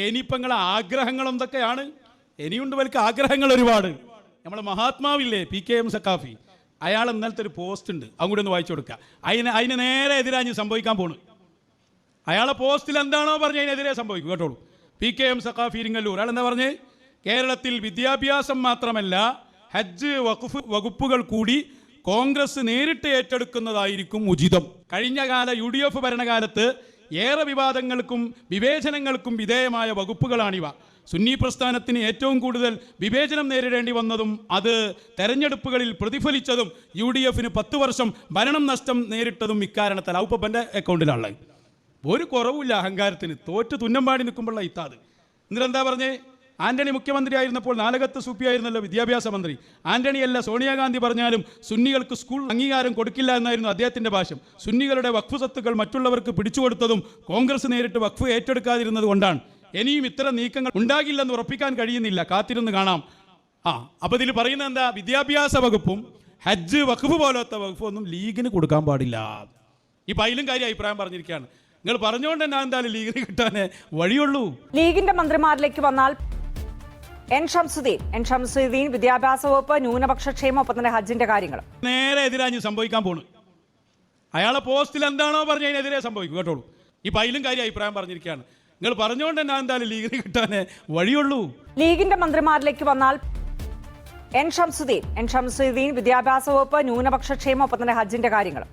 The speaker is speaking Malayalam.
ഇനിയിപ്പോൾ നിങ്ങളെ ആഗ്രഹങ്ങൾ എന്തൊക്കെയാണ്? ഇനിയുണ്ട് വലിയ ആഗ്രഹങ്ങൾ ഒരുപാട്. നമ്മളെ മഹാത്മാവില്ലേ PKM സഖാഫി, അയാൾ ഇന്നലത്തെ ഒരു പോസ്റ്റ് ഉണ്ട്, അങ്ങോട്ട് ഒന്ന് വായിച്ചു കൊടുക്കുക. അതിന് നേരെ എതിരാഞ്ഞ് സംഭവിക്കാൻ പോണു. അയാളെ പോസ്റ്റിൽ എന്താണോ പറഞ്ഞ് അതിനെതിരെ സംഭവിക്കും, കേട്ടോളൂ. PKM സഖാഫി ഇരിങ്ങല്ലൂർ അയാൾ എന്താ പറഞ്ഞ്? കേരളത്തിൽ വിദ്യാഭ്യാസം മാത്രമല്ല ഹജ്ജ് വഖഫ് വകുപ്പുകൾ കൂടി കോൺഗ്രസ് നേരിട്ട് ഏറ്റെടുക്കുന്നതായിരിക്കും ഉചിതം. കഴിഞ്ഞ കാല UDF ഭരണകാലത്ത് ഏറെ വിവാദങ്ങൾക്കും വിവേചനങ്ങൾക്കും വിധേയമായ വകുപ്പുകളാണിവ. സുന്നി പ്രസ്ഥാനത്തിന് ഏറ്റവും കൂടുതൽ വിവേചനം നേരിടേണ്ടി വന്നതും അത് തെരഞ്ഞെടുപ്പുകളിൽ പ്രതിഫലിച്ചതും UDFന് 10 വർഷം ഭരണം നഷ്ടം നേരിട്ടതും ഇക്കാരണത്താൽ. ഔപ്പൻ്റെ അക്കൗണ്ടിലാണുള്ളത്. ഒരു കുറവില്ല അഹങ്കാരത്തിന്. തോറ്റ് തുന്നമ്പാടി നിൽക്കുമ്പോഴുള്ള ഇത്താത്. എന്നിട്ടെന്താ പറഞ്ഞേ? ആന്റണി മുഖ്യമന്ത്രി ആയിരുന്നപ്പോൾ നാലകത്ത് സൂപ്പി ആയിരുന്നല്ലോ വിദ്യാഭ്യാസ മന്ത്രി. ആന്റണിയല്ല സോണിയാഗാന്ധി പറഞ്ഞാലും സുന്നികൾക്ക് സ്കൂൾ അംഗീകാരം കൊടുക്കില്ല എന്നായിരുന്നു അദ്ദേഹത്തിൻ്റെ ഭാഷ്യം. സുന്നികളുടെ വഖഫ് സ്വത്തുക്കൾ മറ്റുള്ളവർക്ക് പിടിച്ചുകൊടുത്തതും കോൺഗ്രസ് നേരിട്ട് വഖഫ് ഏറ്റെടുക്കാതിരുന്നത് കൊണ്ടാണ്. ഇനിയും ഇത്തരം നീക്കങ്ങൾ ഉണ്ടാകില്ലെന്ന് ഉറപ്പിക്കാൻ കഴിയുന്നില്ല, കാത്തിരുന്ന് കാണാം. അപ്പോൾ ഇതിൽ പറയുന്നത് എന്താ? വിദ്യാഭ്യാസ വകുപ്പും ഹജ്ജ് വഖഫ് പോലത്തെ വകുപ്പും ഒന്നും ലീഗിന് കൊടുക്കാൻ പാടില്ല. ഇപ്പം അതിലും കാര്യം അഭിപ്രായം പറഞ്ഞിരിക്കുകയാണ്. നിങ്ങൾ പറഞ്ഞുകൊണ്ട് തന്നെ എന്തായാലും ലീഗിന് കിട്ടാനേ വഴിയുള്ളൂ. ലീഗിന്റെ മന്ത്രിമാരിലേക്ക് വന്നാൽ എൻ ഷംസുദ്ദീൻ വിദ്യാഭ്യാസ വകുപ്പ്, ന്യൂനപക്ഷ ക്ഷേമം, ഒപ്പം തന്നെ ഹജ്ജിന്റെ കാര്യങ്ങൾ നേരെ എതിരാഞ്ഞ് സംഭവിക്കാൻ പോണു. അയാളെ പോസ്റ്റിൽ എന്താണോ പറഞ്ഞ് അതിനെതിരെ സംഭവിക്കും, കേട്ടോളൂ. ഇപ്പം അതിലും കാര്യം അഭിപ്രായം പറഞ്ഞിരിക്കുകയാണ്. നിങ്ങൾ പറഞ്ഞുകൊണ്ട് തന്നെ എന്തായാലും ലീഗിന് കിട്ടാനേ വഴിയുള്ളൂ. ലീഗിന്റെ മന്ത്രിമാരിലേക്ക് വന്നാൽ എൻ ഷംസുദ്ദീൻ വിദ്യാഭ്യാസ വകുപ്പ്, ന്യൂനപക്ഷ ക്ഷേമം, ഒപ്പം തന്നെ ഹജ്ജിന്റെ കാര്യങ്ങൾ